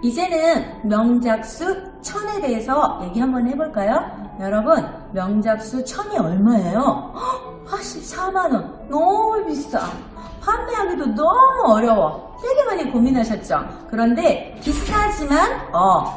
이제는 명작수 1000에 대해서 얘기 한번 해볼까요? 여러분, 명작수 1000이 얼마예요? 84만원. 너무 비싸. 판매하기도 너무 어려워. 되게 많이 고민하셨죠? 그런데 비싸지만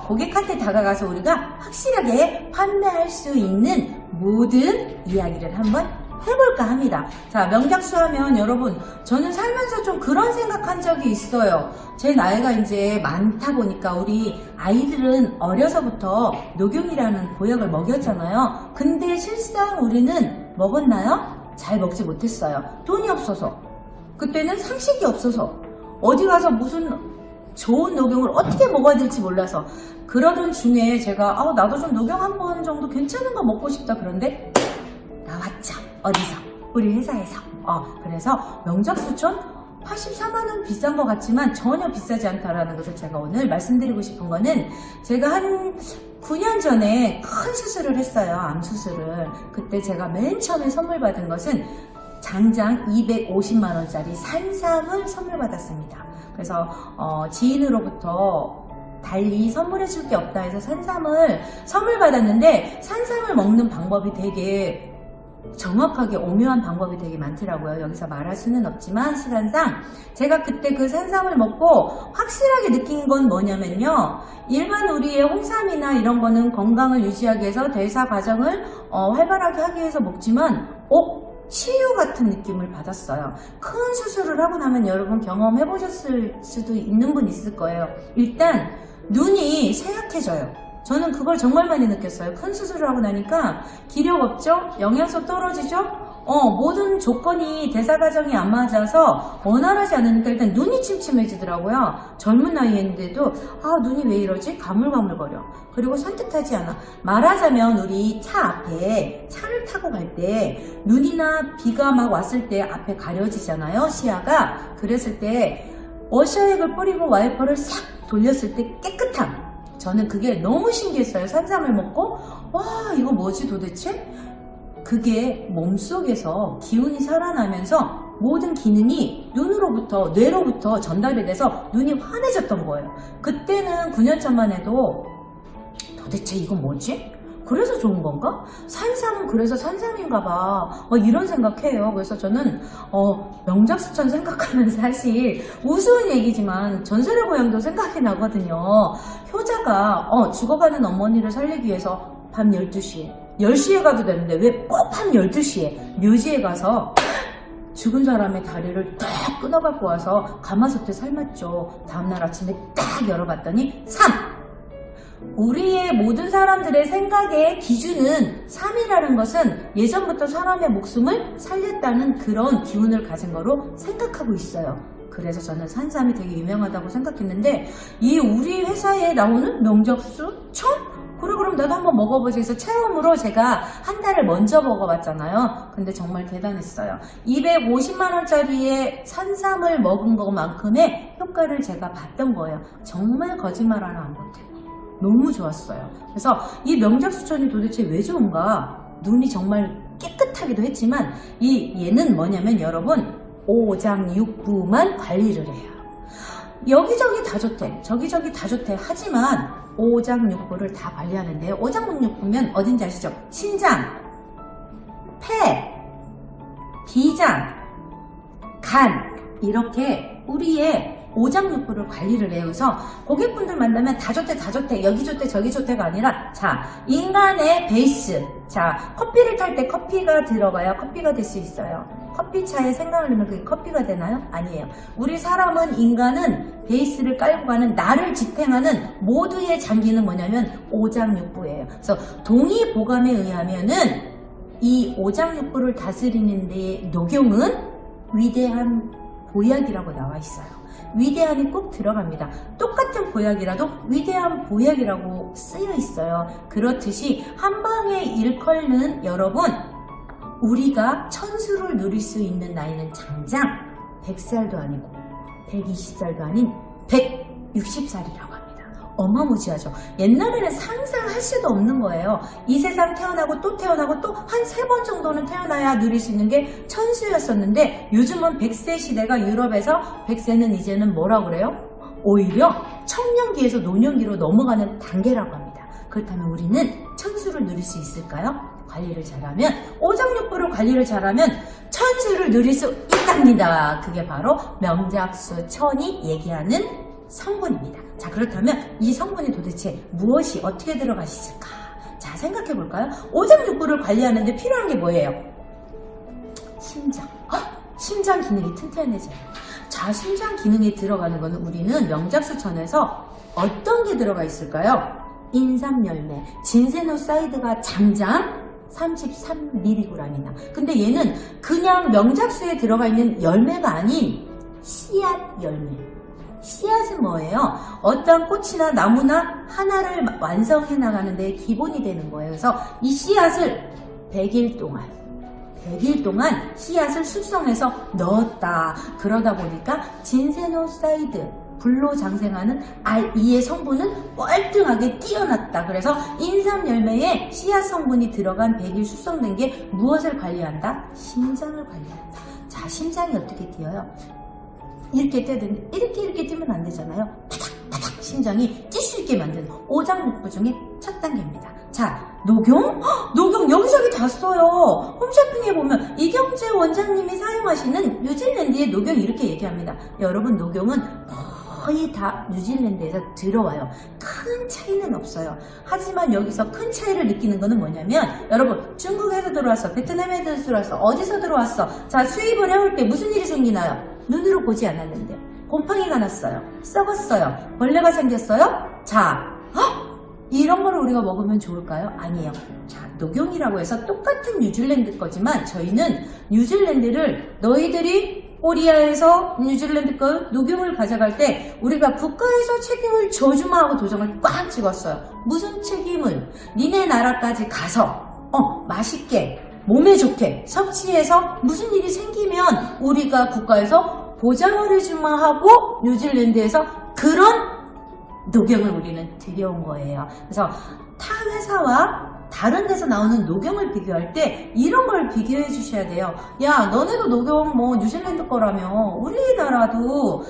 고객한테 다가가서 우리가 확실하게 판매할 수 있는 모든 이야기를 한번 해볼까 합니다. 자, 명작수 하면 여러분, 저는 살면서 좀 그런 생각한 적이 있어요. 제 나이가 이제 많다 보니까 우리 아이들은 어려서부터 녹용이라는 보약을 먹였잖아요. 근데 실상 우리는 먹었나요? 잘 먹지 못했어요. 돈이 없어서. 그때는 상식이 없어서. 어디 가서 무슨 좋은 녹용을 어떻게 먹어야 될지 몰라서. 그러던 중에 제가 나도 좀 녹용 한 번 정도 괜찮은 거 먹고 싶다. 그런데 나왔죠. 어디서? 우리 회사에서. 그래서 명작수천 84만원 비싼 것 같지만 전혀 비싸지 않다라는 것을 제가 오늘 말씀드리고 싶은 거는, 제가 한 9년 전에 큰 수술을 했어요. 암 수술을. 그때 제가 맨 처음에 선물 받은 것은 장장 250만원짜리 산삼을 선물 받았습니다. 그래서 지인으로부터 달리 선물해 줄 게 없다 해서 산삼을 선물 받았는데, 산삼을 먹는 방법이 되게 정확하게 오묘한 방법이 되게 많더라고요. 여기서 말할 수는 없지만 시간상 제가 그때 그 산삼을 먹고 확실하게 느낀 건 뭐냐면요, 일반 우리의 홍삼이나 이런 거는 건강을 유지하기 위해서 대사 과정을 활발하게 하기 위해서 먹지만 치유 같은 느낌을 받았어요. 큰 수술을 하고 나면 여러분 경험해 보셨을 수도 있는 분 있을 거예요. 일단 눈이 새약해져요. 저는 그걸 정말 많이 느꼈어요. 큰 수술을 하고 나니까 기력 없죠? 영양소 떨어지죠? 모든 조건이 대사 과정이 안 맞아서 원활하지 않으니까 일단 눈이 침침해지더라고요. 젊은 나이인데도 눈이 왜 이러지? 가물가물거려. 그리고 산뜻하지 않아. 말하자면 우리 차 앞에 차를 타고 갈 때 눈이나 비가 막 왔을 때 앞에 가려지잖아요, 시야가. 그랬을 때 워셔액을 뿌리고 와이퍼를 싹 돌렸을 때 깨끗함. 저는 그게 너무 신기했어요. 산삼을 먹고 이거 뭐지 도대체? 그게 몸속에서 기운이 살아나면서 모든 기능이 눈으로부터 뇌로부터 전달이 돼서 눈이 환해졌던 거예요. 그때는 9년 전만 해도 도대체 이건 뭐지? 그래서 좋은 건가? 산삼은 그래서 산삼인가 봐. 이런 생각해요. 그래서 저는 명작수천 생각하면 사실 우스운 얘기지만 전설의 고향도 생각이 나거든요. 효자가 죽어가는 어머니를 살리기 위해서 밤 12시에 10시에 가도 되는데 왜 꼭 밤 12시에 묘지에 가서 죽은 사람의 다리를 딱 끊어갖고 와서 가마솥에 삶았죠. 다음날 아침에 딱 열어봤더니 우리의 모든 사람들의 생각의 기준은 3이라는 것은 예전부터 사람의 목숨을 살렸다는 그런 기운을 가진 거로 생각하고 있어요. 그래서 저는 산삼이 되게 유명하다고 생각했는데, 이 우리 회사에 나오는 명작수 1000? 그래, 그럼 나도 한번 먹어보자 해서 체험으로 제가 한 달을 먼저 먹어봤잖아요. 근데 정말 대단했어요. 250만원짜리의 산삼을 먹은 것만큼의 효과를 제가 봤던 거예요. 정말 거짓말 하나 안 못해요. 너무 좋았어요. 그래서 이 명작수천이 도대체 왜 좋은가? 눈이 정말 깨끗하기도 했지만 얘는 뭐냐면 여러분, 오장육부만 관리를 해요. 여기저기 다 좋대, 저기저기 다 좋대. 하지만 오장육부를 다 관리하는데요. 오장육부면 어딘지 아시죠? 신장, 폐, 비장, 간, 이렇게 우리의 오장육부를 관리를 해요. 그래서 고객분들 만나면 다 좋대 다 좋대, 여기 좋대 저기 좋대가 아니라, 자, 인간의 베이스. 자, 커피를 탈 때 커피가 들어가야 커피가 될 수 있어요. 커피차에 생강을 넣으면 그게 커피가 되나요? 아니에요. 우리 사람은, 인간은 베이스를 깔고 가는, 나를 지탱하는 모두의 장기는 뭐냐면 오장육부예요. 그래서 동의보감에 의하면은 이 오장육부를 다스리는 데 녹용은 위대한 보약이라고 나와 있어요. 위대함이 꼭 들어갑니다. 똑같은 보약이라도 위대한 보약이라고 쓰여 있어요. 그렇듯이 한 방에 일컬는 여러분, 우리가 천수를 누릴 수 있는 나이는 장장 100살도 아니고 120살도 아닌 160살이라고 합니다. 어마무지하죠. 옛날에는 상상할 수도 없는 거예요. 이 세상 태어나고 또 태어나고 또 한 3번 정도는 태어나야 누릴 수 있는 게 천수였었는데, 요즘은 100세 시대가 유럽에서 100세는 이제는 뭐라 그래요? 오히려 청년기에서 노년기로 넘어가는 단계라고 합니다. 그렇다면 우리는 천수를 누릴 수 있을까요? 관리를 잘하면, 오장육부를 관리를 잘하면 천수를 누릴 수 있답니다. 그게 바로 명작수 천이 얘기하는 성분입니다. 자, 그렇다면 이 성분이 도대체 무엇이 어떻게 들어가 있을까? 자, 생각해 볼까요? 오장육부를 관리하는데 필요한 게 뭐예요? 심장. 심장 기능이 튼튼해져요. 자, 심장 기능이 들어가는 거는 우리는 명작수천에서 어떤 게 들어가 있을까요? 인삼열매, 진세노사이드가 장장 33mg이나. 근데 얘는 그냥 명작수에 들어가 있는 열매가 아닌 씨앗 열매. 씨앗은 뭐예요? 어떤 꽃이나 나무나 하나를 완성해 나가는 데 기본이 되는 거예요. 그래서 이 씨앗을 100일 동안 씨앗을 숙성해서 넣었다. 그러다 보니까 진세노사이드, 불로 장생하는 R2의 성분은 월등하게 뛰어났다. 그래서 인삼 열매에 씨앗 성분이 들어간 100일 숙성된 게 무엇을 관리한다? 심장을 관리한다. 자, 심장이 어떻게 뛰어요? 이렇게 뛰어야 되는데 이렇게 뛰면 안 되잖아요. 타닥타닥 심장이 뛸 수 있게 만드는 오장육부 중에 첫 단계입니다. 자, 녹용? 녹용 여기저기 다 써요. 홈쇼핑에 보면 이경재 원장님이 사용하시는 뉴질랜드의 녹용 이렇게 얘기합니다. 여러분, 녹용은 거의 다 뉴질랜드에서 들어와요. 큰 차이는 없어요. 하지만 여기서 큰 차이를 느끼는 거는 뭐냐면, 여러분, 중국에서 들어왔어, 베트남에서 들어왔어, 어디서 들어왔어. 자, 수입을 해올 때 무슨 일이 생기나요? 눈으로 보지 않았는데 곰팡이가 났어요. 썩었어요. 벌레가 생겼어요. 자, 이런 걸 우리가 먹으면 좋을까요? 아니에요. 자, 녹용이라고 해서 똑같은 뉴질랜드 거지만 저희는 뉴질랜드를 너희들이 코리아에서 뉴질랜드 거 녹용을 가져갈 때 우리가 국가에서 책임을 져주마 하고 도장을 꽉 찍었어요. 무슨 책임을? 니네 나라까지 가서 맛있게 몸에 좋게 섭취해서 무슨 일이 생기면 우리가 국가에서 보장을 해주마 하고 뉴질랜드에서 그런 녹용을 우리는 들여온 거예요. 그래서 타 회사와 다른 데서 나오는 녹용을 비교할 때 이런 걸 비교해 주셔야 돼요. 야, 너네도 녹용 뭐 뉴질랜드 거라며 우리나라도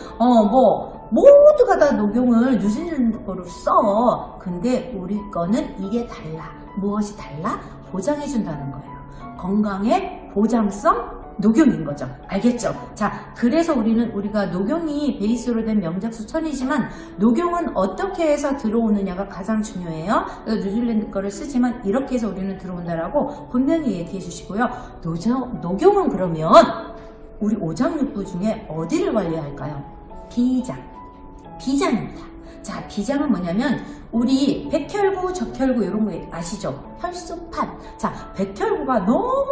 모두가 다 녹용을 뉴질랜드 거로 써. 근데 우리 거는 이게 달라. 무엇이 달라? 보장해 준다는 거예요. 건강의 보장성 녹용인 거죠. 알겠죠? 자, 그래서 우리가 녹용이 베이스로 된 명작수천이지만 녹용은 어떻게 해서 들어오느냐가 가장 중요해요. 그래서 뉴질랜드 거를 쓰지만 이렇게 해서 우리는 들어온다라고 분명히 얘기해 주시고요. 녹용은 그러면 우리 오장육부 중에 어디를 관리할까요? 비장입니다. 자, 비장은 뭐냐면 우리 백혈구, 적혈구 이런 거 아시죠? 혈소판. 자, 백혈구가 너무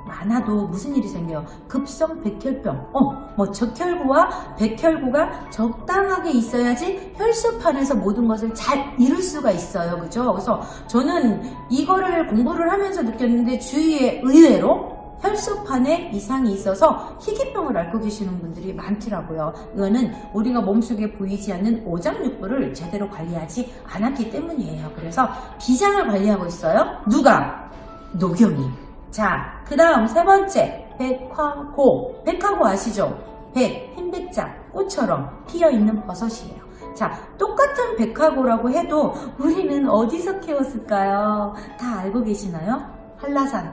많아도 무슨 일이 생겨요? 급성 백혈병. 적혈구와 백혈구가 적당하게 있어야지 혈소판에서 모든 것을 잘 이룰 수가 있어요. 그죠? 그래서 저는 이거를 공부를 하면서 느꼈는데 주위에 의외로 혈소판에 이상이 있어서 희귀병을 앓고 계시는 분들이 많더라고요. 이거는 우리가 몸속에 보이지 않는 오장육부를 제대로 관리하지 않았기 때문이에요. 그래서 비장을 관리하고 있어요. 누가? 녹용이. 자, 그 다음 세 번째, 백화고. 백화고 아시죠? 흰백자, 꽃처럼 피어있는 버섯이에요. 자, 똑같은 백화고라고 해도 우리는 어디서 키웠을까요? 다 알고 계시나요? 한라산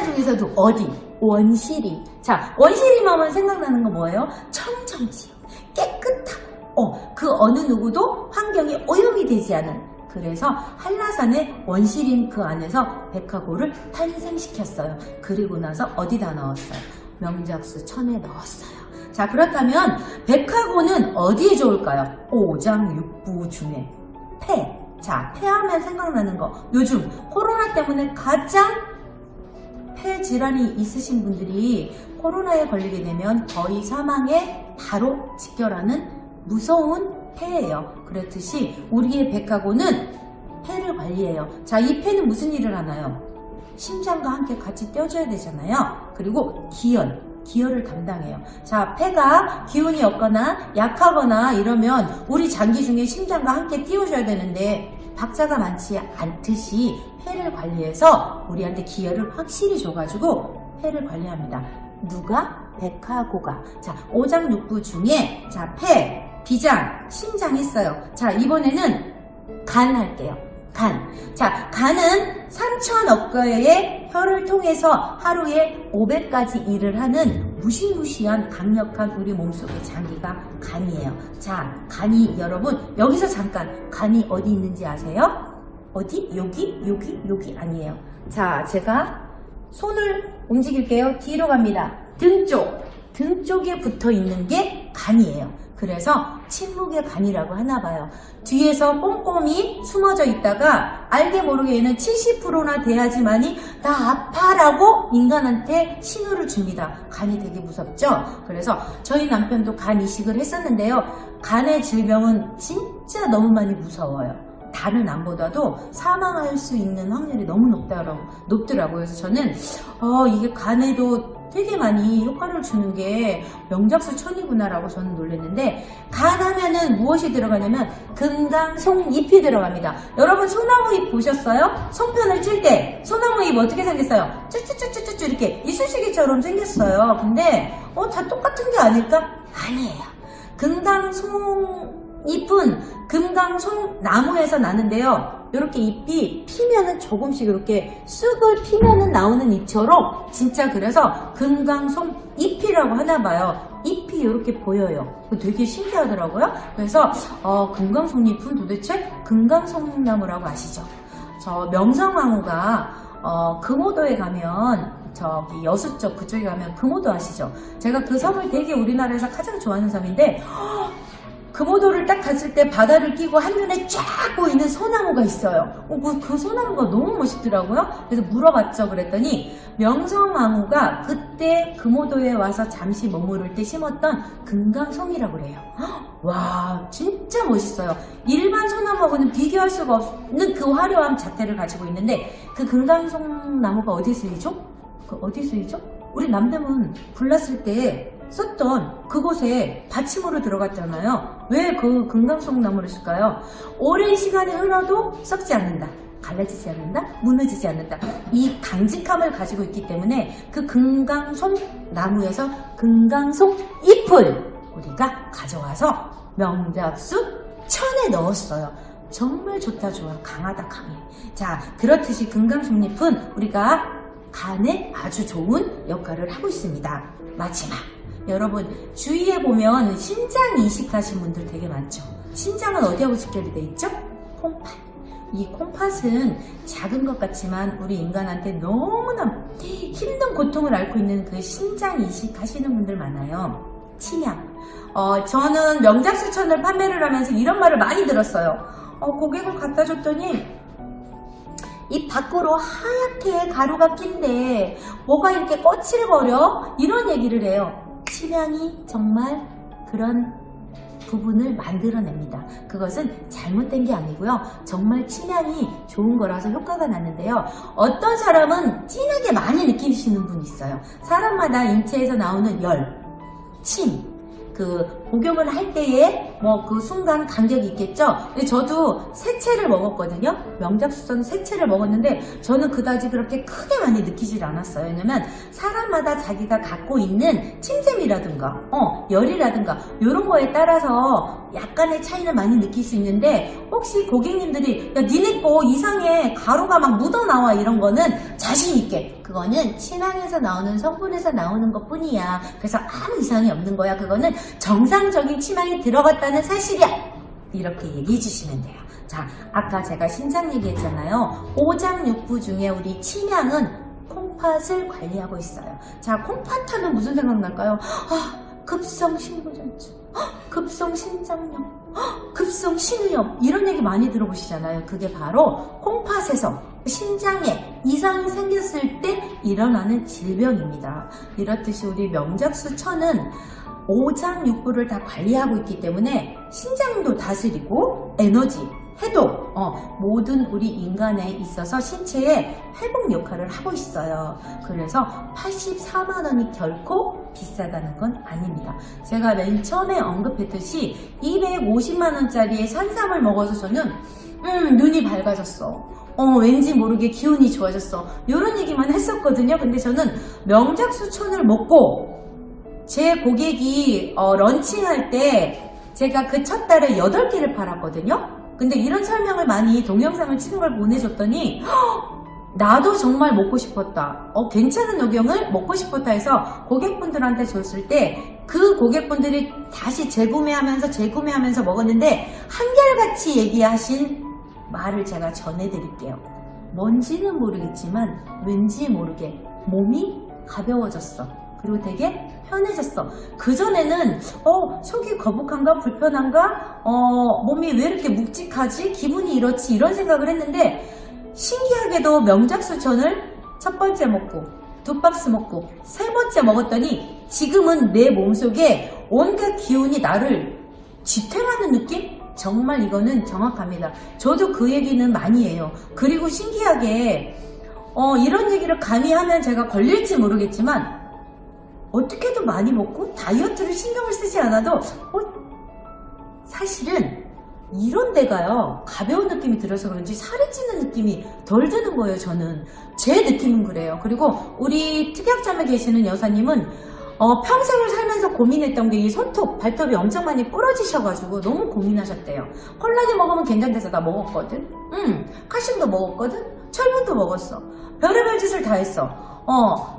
중에서도 어디? 원시리. 자, 원시리만 하면 생각나는 거 뭐예요? 청정지역, 깨끗하고 그 어느 누구도 환경에 오염이 되지 않은. 그래서 한라산의 원시림 그 안에서 백화고를 탄생시켰어요. 그리고 나서 어디다 넣었어요? 명작수천에 넣었어요. 자, 그렇다면 백화고는 어디에 좋을까요? 오장육부 중에 폐. 자, 폐하면 생각나는 거. 요즘 코로나 때문에 가장 폐 질환이 있으신 분들이 코로나에 걸리게 되면 거의 사망에 바로 직결하는 무서운 폐예요. 그렇듯이 우리의 백화고는 폐를 관리해요. 자, 이 폐는 무슨 일을 하나요? 심장과 함께 같이 떼어줘야 되잖아요. 그리고 기혈을 담당해요. 자, 폐가 기운이 없거나 약하거나 이러면 우리 장기 중에 심장과 함께 띄워줘야 되는데 박자가 많지 않듯이 폐를 관리해서 우리한테 기혈을 확실히 줘가지고 폐를 관리합니다. 누가? 백하고가. 자, 오장육부 중에 자, 폐, 비장, 심장 했어요. 자, 이번에는 간 할게요. 간. 자, 간은 3천억 개의 혈을 통해서 하루에 500가지 일을 하는 무시무시한 강력한 우리 몸속의 장기가 간이에요. 자, 간이 여러분 여기서 잠깐 간이 어디 있는지 아세요? 어디? 여기 아니에요. 자, 제가 손을 움직일게요. 뒤로 갑니다. 등 쪽에 붙어 있는 게 간이에요. 그래서 침묵의 간이라고 하나 봐요. 뒤에서 꼼꼼히 숨어져 있다가 알게 모르게 얘는 70%나 돼야지만이 나 아파라고 인간한테 신호를 줍니다. 간이 되게 무섭죠? 그래서 저희 남편도 간 이식을 했었는데요. 간의 질병은 진짜 너무 많이 무서워요. 다른 암보다도 사망할 수 있는 확률이 너무 높더라고요. 그래서 저는 이게 간에도 되게 많이 효과를 주는 게 명작수천이구나라고 저는 놀랐는데, 간 하면은 무엇이 들어가냐면 금강송잎이 들어갑니다. 여러분 소나무잎 보셨어요? 송편을 찔 때 소나무잎 어떻게 생겼어요? 쭈쭈쭈쭈쭈 이렇게 이쑤시개처럼 생겼어요. 근데 다 똑같은 게 아닐까? 아니에요. 금강송잎은 금강송나무에서 나는데요. 이렇게 잎이 피면은 조금씩 이렇게 쑥을 피면은 나오는 잎처럼 진짜 그래서 금강송잎이라고 하나 봐요. 잎이 이렇게 보여요. 되게 신기하더라고요. 그래서 금강송잎은 도대체 금강송나무라고 아시죠? 저 명성황후가 금오도에 가면 저기 여수 쪽 그쪽에 가면 금오도 아시죠? 제가 그 섬을 되게 우리나라에서 가장 좋아하는 섬인데 금오도를 딱 갔을 때 바다를 끼고 한눈에 쫙 보이는 소나무가 있어요. 그 소나무가 너무 멋있더라고요. 그래서 물어봤죠. 그랬더니 명성황후가 그때 금오도에 와서 잠시 머무를 때 심었던 금강송이라고 그래요. 와, 진짜 멋있어요. 일반 소나무하고는 비교할 수가 없는 그 화려한 자태를 가지고 있는데, 그 금강송 나무가 어디에 쓰이죠? 어디 쓰이죠? 우리 남대문 불났을 때 썼던 그곳에 받침으로 들어갔잖아요. 왜 그 금강송 나무를 쓸까요? 오랜 시간이 흘러도 썩지 않는다, 갈라지지 않는다, 무너지지 않는다. 이 강직함을 가지고 있기 때문에 그 금강송 나무에서 금강송 잎을 우리가 가져와서 명작수 천에 넣었어요. 정말 좋다, 좋아. 강하다, 강해. 자, 그렇듯이 금강송잎은 우리가 간에 아주 좋은 역할을 하고 있습니다. 마지막, 여러분 주위에 보면 신장 이식하신 분들 되게 많죠. 신장은 어디하고 직결이 돼 있죠? 콩팥. 이 콩팥은 작은 것 같지만 우리 인간한테 너무나 힘든 고통을 앓고 있는 그 신장 이식하시는 분들 많아요. 침향. 저는 명작수천을 판매를 하면서 이런 말을 많이 들었어요. 고객을 갖다 줬더니 이 밖으로 하얗게 가루가 낀데 뭐가 이렇게 거칠거려? 이런 얘기를 해요. 침향이 정말 그런 부분을 만들어냅니다. 그것은 잘못된 게 아니고요. 정말 침향이 좋은 거라서 효과가 나는데요. 어떤 사람은 진하게 많이 느끼시는 분이 있어요. 사람마다 인체에서 나오는 열, 침, 그 복용을 할 때에 그 순간 간격이 있겠죠. 근데 저도 세채를 먹었거든요. 명작수천 세채를 먹었는데 저는 그다지 그렇게 크게 많이 느끼질 않았어요. 왜냐면 사람마다 자기가 갖고 있는 침샘이라든가 열이라든가 이런 거에 따라서 약간의 차이는 많이 느낄 수 있는데, 혹시 고객님들이 야 니네 거 이상해, 가루가 막 묻어나와, 이런 거는 자신 있게 그거는 침향에서 나오는 성분에서 나오는 것 뿐이야. 그래서 아무 이상이 없는 거야. 그거는 정상적인 침향이 들어갔다는 사실이야. 이렇게 얘기해 주시면 돼요. 자, 아까 제가 신장 얘기했잖아요. 오장육부 중에 우리 침향은 콩팥을 관리하고 있어요. 자, 콩팥 하면 무슨 생각 날까요? 급성 심부전증, 급성 신장염, 급성 신우염, 이런 얘기 많이 들어보시잖아요. 그게 바로 콩팥에서 신장에 이상이 생겼을 때 일어나는 질병입니다. 이렇듯이 우리 명작수천은 오장육부를 다 관리하고 있기 때문에 신장도 다스리고 에너지, 해독, 모든 우리 인간에 있어서 신체의 회복 역할을 하고 있어요. 그래서 84만 원이 결코 비싸다는 건 아닙니다. 제가 맨 처음에 언급했듯이 250만 원짜리의 산삼을 먹어서 저는 눈이 밝아졌어. 왠지 모르게 기운이 좋아졌어. 이런 얘기만 했었거든요. 근데 저는 명작수천을 먹고 제 고객이 런칭할 때 제가 그 첫 달에 8개를 팔았거든요. 근데 이런 설명을 많이 동영상을 찍은 걸 보내줬더니 나도 정말 먹고 싶었다. 괜찮은 녹용을 먹고 싶었다 해서 고객분들한테 줬을 때 그 고객분들이 다시 재구매하면서 먹었는데 한결같이 얘기하신 말을 제가 전해드릴게요. 뭔지는 모르겠지만 왠지 모르게 몸이 가벼워졌어. 그리고 되게 편해졌어. 그전에는 속이 거북한가 불편한가 몸이 왜 이렇게 묵직하지 기분이 이렇지 이런 생각을 했는데 신기하게도 명작수천을 첫 번째 먹고 두 박스 먹고 세 번째 먹었더니 지금은 내 몸속에 온갖 기운이 나를 지탱하는 느낌? 정말 이거는 정확합니다. 저도 그 얘기는 많이 해요. 그리고 신기하게 이런 얘기를 감히 하면 제가 걸릴지 모르겠지만 어떻게든 많이 먹고 다이어트를 신경을 쓰지 않아도 사실은 이런 데가요 가벼운 느낌이 들어서 그런지 살이 찌는 느낌이 덜 드는 거예요. 저는 제 느낌은 그래요. 그리고 우리 특약점에 계시는 여사님은 평생을 살면서 고민했던 게 이 손톱, 발톱이 엄청 많이 부러지셔가지고 너무 고민하셨대요. 콜라겐 먹으면 괜찮대서 나 먹었거든. 칼슘도 먹었거든. 철분도 먹었어. 별의별 짓을 다 했어.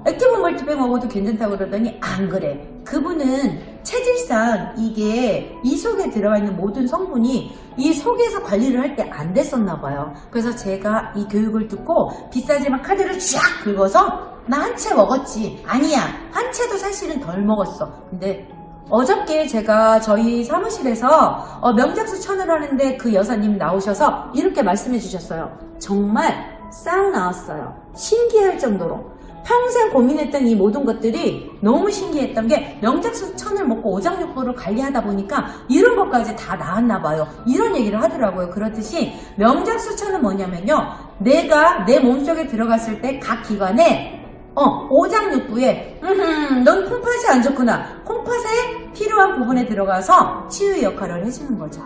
액티브 멀티백 먹어도 괜찮다고 그러더니 안 그래. 그분은 체질상 이게 이 속에 들어가 있는 모든 성분이 이 속에서 관리를 할 때 안 됐었나 봐요. 그래서 제가 이 교육을 듣고 비싸지만 카드를 쫙 긁어서 나 한 채 먹었지. 아니야. 한 채도 사실은 덜 먹었어. 근데 어저께 제가 저희 사무실에서 명작수천을 하는데 그 여사님 나오셔서 이렇게 말씀해 주셨어요. 정말 싹 나왔어요. 신기할 정도로. 평생 고민했던 이 모든 것들이 너무 신기했던 게 명작수천을 먹고 오장육부를 관리하다 보니까 이런 것까지 다 나았나 봐요. 이런 얘기를 하더라고요. 그렇듯이 명작수천은 뭐냐면요. 내가 내 몸속에 들어갔을 때 각 기관에 오장육부에 넌 콩팥이 안 좋구나. 콩팥에 필요한 부분에 들어가서 치유 역할을 해주는 거죠.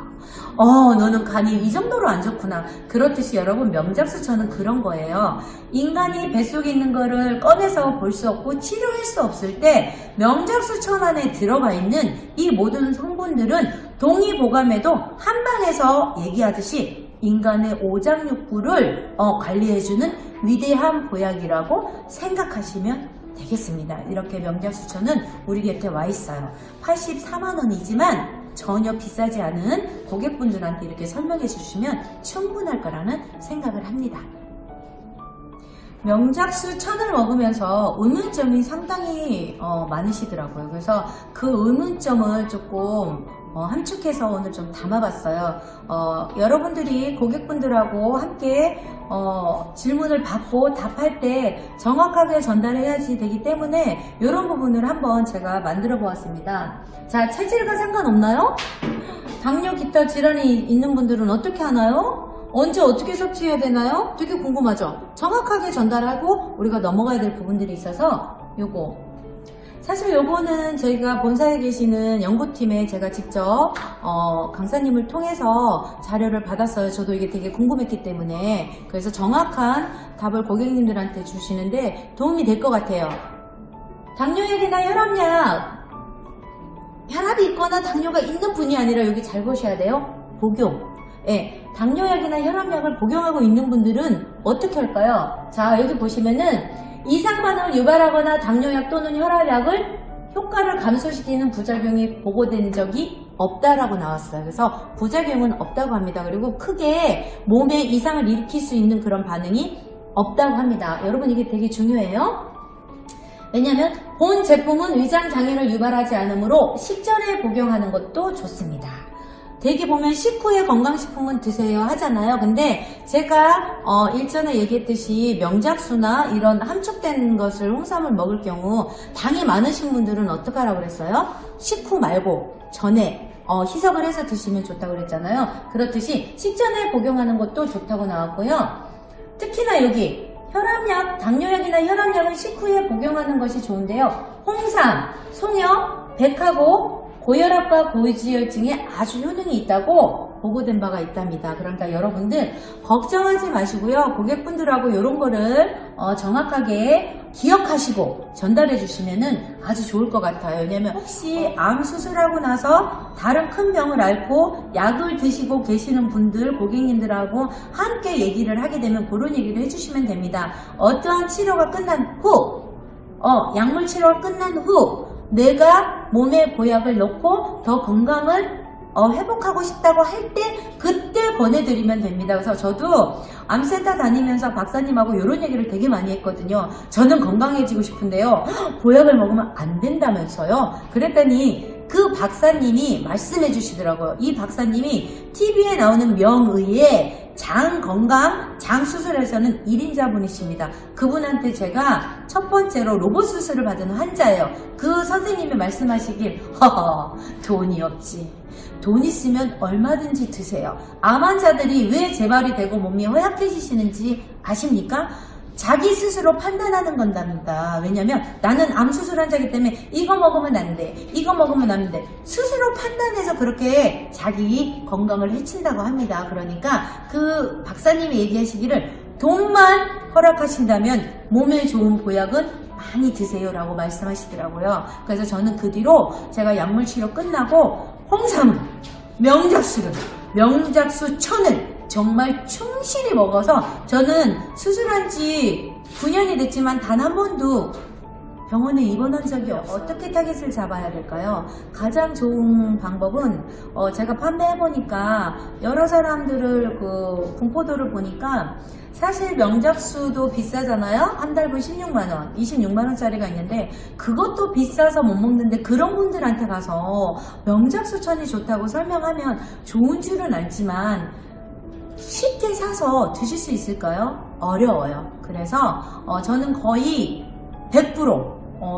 너는 간이 이 정도로 안 좋구나. 그렇듯이 여러분 명작수천은 그런 거예요. 인간이 뱃속에 있는 거를 꺼내서 볼 수 없고 치료할 수 없을 때 명작수천 안에 들어가 있는 이 모든 성분들은 동의보감에도 한방에서 얘기하듯이 인간의 오장육부를 관리해주는 위대한 보약이라고 생각하시면 되겠습니다. 이렇게 명작수천은 우리 곁에 와 있어요. 84만원이지만 전혀 비싸지 않은 고객분들한테 이렇게 설명해 주시면 충분할 거라는 생각을 합니다. 명작수천을 먹으면서 의문점이 상당히 많으시더라고요. 그래서 그 의문점을 조금 함축해서 오늘 좀 담아봤어요. 여러분들이 고객분들하고 함께 질문을 받고 답할 때 정확하게 전달해야지 되기 때문에 이런 부분을 한번 제가 만들어 보았습니다. 자, 체질과 상관없나요? 당뇨 기타 질환이 있는 분들은 어떻게 하나요? 언제 어떻게 섭취해야 되나요? 되게 궁금하죠? 정확하게 전달하고 우리가 넘어가야 될 부분들이 있어서 요거 사실 요거는 저희가 본사에 계시는 연구팀에 제가 직접 강사님을 통해서 자료를 받았어요. 저도 이게 되게 궁금했기 때문에. 그래서 정확한 답을 고객님들한테 주시는데 도움이 될 것 같아요. 당뇨약이나 혈압약, 혈압이 있거나 당뇨가 있는 분이 아니라 여기 잘 보셔야 돼요. 복용. 예, 당뇨약이나 혈압약을 복용하고 있는 분들은 어떻게 할까요? 자, 여기 보시면은 이상반응을 유발하거나 당뇨약 또는 혈압약을 효과를 감소시키는 부작용이 보고된 적이 없다라고 나왔어요. 그래서 부작용은 없다고 합니다. 그리고 크게 몸에 이상을 일으킬 수 있는 그런 반응이 없다고 합니다. 여러분 이게 되게 중요해요. 왜냐하면 본 제품은 위장 장애를 유발하지 않으므로 식전에 복용하는 것도 좋습니다. 대개 보면 식후에 건강식품은 드세요 하잖아요. 근데 제가 일전에 얘기했듯이 명작수나 이런 함축된 것을 홍삼을 먹을 경우 당이 많으신 분들은 어떡하라고 그랬어요? 식후 말고 전에 희석을 해서 드시면 좋다고 그랬잖아요. 그렇듯이 식전에 복용하는 것도 좋다고 나왔고요. 특히나 여기 혈압약, 당뇨약이나 혈압약은 식후에 복용하는 것이 좋은데요. 홍삼, 송염, 백하고 고혈압과 고지혈증에 아주 효능이 있다고 보고된 바가 있답니다. 그러니까 여러분들 걱정하지 마시고요. 고객분들하고 이런 거를 정확하게 기억하시고 전달해 주시면은 아주 좋을 것 같아요. 왜냐면 혹시 암 수술하고 나서 다른 큰 병을 앓고 약을 드시고 계시는 분들, 고객님들하고 함께 얘기를 하게 되면 그런 얘기를 해주시면 됩니다. 어떠한 치료가 끝난 후, 약물 치료가 끝난 후 내가 몸에 보약을 넣고 더 건강을 회복하고 싶다고 할 때 그때 권해드리면 됩니다. 그래서 저도 암센터 다니면서 박사님하고 이런 얘기를 되게 많이 했거든요. 저는 건강해지고 싶은데요, 보약을 먹으면 안 된다면서요. 그랬더니 그 박사님이 말씀해 주시더라고요. 이 박사님이 TV에 나오는 명의의 장 건강 장 수술에서는 1인자 분이십니다. 그분한테 제가 첫 번째로 로봇 수술을 받은 환자예요. 그 선생님이 말씀하시길, 허허, 돈이 없지. 돈 있으면 얼마든지 드세요. 암 환자들이 왜 재발이 되고 몸이 허약해지시는지 아십니까? 자기 스스로 판단하는 건답니다. 왜냐면 나는 암 수술 환자이기 때문에 이거 먹으면 안 돼, 이거 먹으면 안 돼. 스스로 판단해서 그렇게 자기 건강을 해친다고 합니다. 그러니까 그 박사님이 얘기하시기를 돈만 허락하신다면 몸에 좋은 보약은 많이 드세요 라고 말씀하시더라고요. 그래서 저는 그 뒤로 제가 약물 치료 끝나고 홍삼, 명작수를, 명작수 천을 정말 충실히 먹어서 저는 수술한 지 9년이 됐지만 단 한 번도 병원에 입원한 적이 없어요. 어떻게 타겟을 잡아야 될까요? 가장 좋은 방법은 제가 판매해보니까 여러 사람들을 분포도를 보니까 사실 명작수도 비싸잖아요. 한 달분 16만원, 26만원짜리가 있는데 그것도 비싸서 못 먹는데 그런 분들한테 가서 명작수천이 좋다고 설명하면 좋은 줄은 알지만 쉽게 사서 드실 수 있을까요? 어려워요. 그래서 저는 거의 100%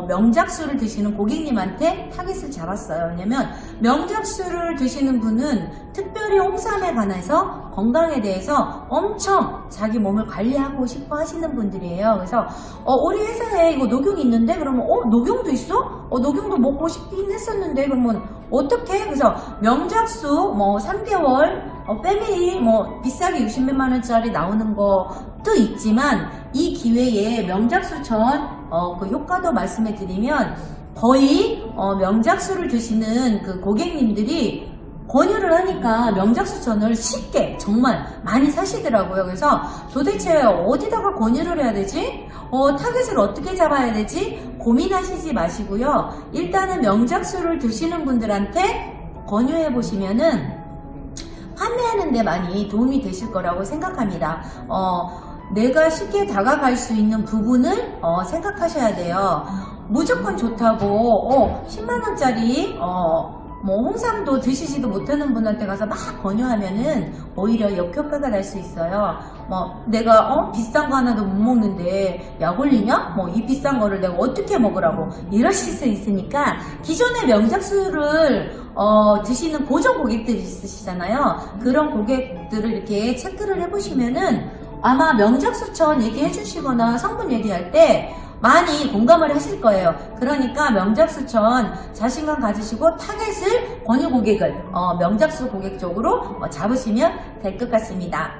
명작수를 드시는 고객님한테 타겟을 잡았어요. 왜냐면 명작수를 드시는 분은 특별히 홍삼에 관해서 건강에 대해서 엄청 자기 몸을 관리하고 싶어 하시는 분들이에요. 그래서 우리 회사에 이거 녹용이 있는데 그러면 녹용도 있어? 녹용도 먹고 싶긴 했었는데 그러면 어떻게? 그래서 명작수 3개월 패밀리 비싸게 60몇만 원짜리 나오는 것도 있지만 이 기회에 명작수천 그 효과도 말씀해 드리면 거의 명작수를 드시는 그 고객님들이 권유를 하니까 명작수천을 쉽게 정말 많이 사시더라고요. 그래서 도대체 어디다가 권유를 해야 되지? 타겟을 어떻게 잡아야 되지? 고민하시지 마시고요. 일단은 명작수를 드시는 분들한테 권유해 보시면은 판매하는 데 많이 도움이 되실 거라고 생각합니다. 내가 쉽게 다가갈 수 있는 부분을 생각하셔야 돼요. 무조건 좋다고 10만원짜리 홍삼도 드시지도 못하는 분한테 가서 막 권유하면은 오히려 역효과가 날 수 있어요. 내가 비싼 거 하나도 못 먹는데 약 올리냐? 이 비싼 거를 내가 어떻게 먹으라고 이러실 수 있으니까 기존의 명작수를 드시는 고정 고객들이 있으시잖아요. 그런 고객들을 이렇게 체크를 해보시면은 아마 명작수천 얘기해 주시거나 성분 얘기할 때 많이 공감을 하실 거예요. 그러니까 명작수천 자신감 가지시고 타겟을 권유 고객을 명작수 고객 쪽으로 잡으시면 될 것 같습니다.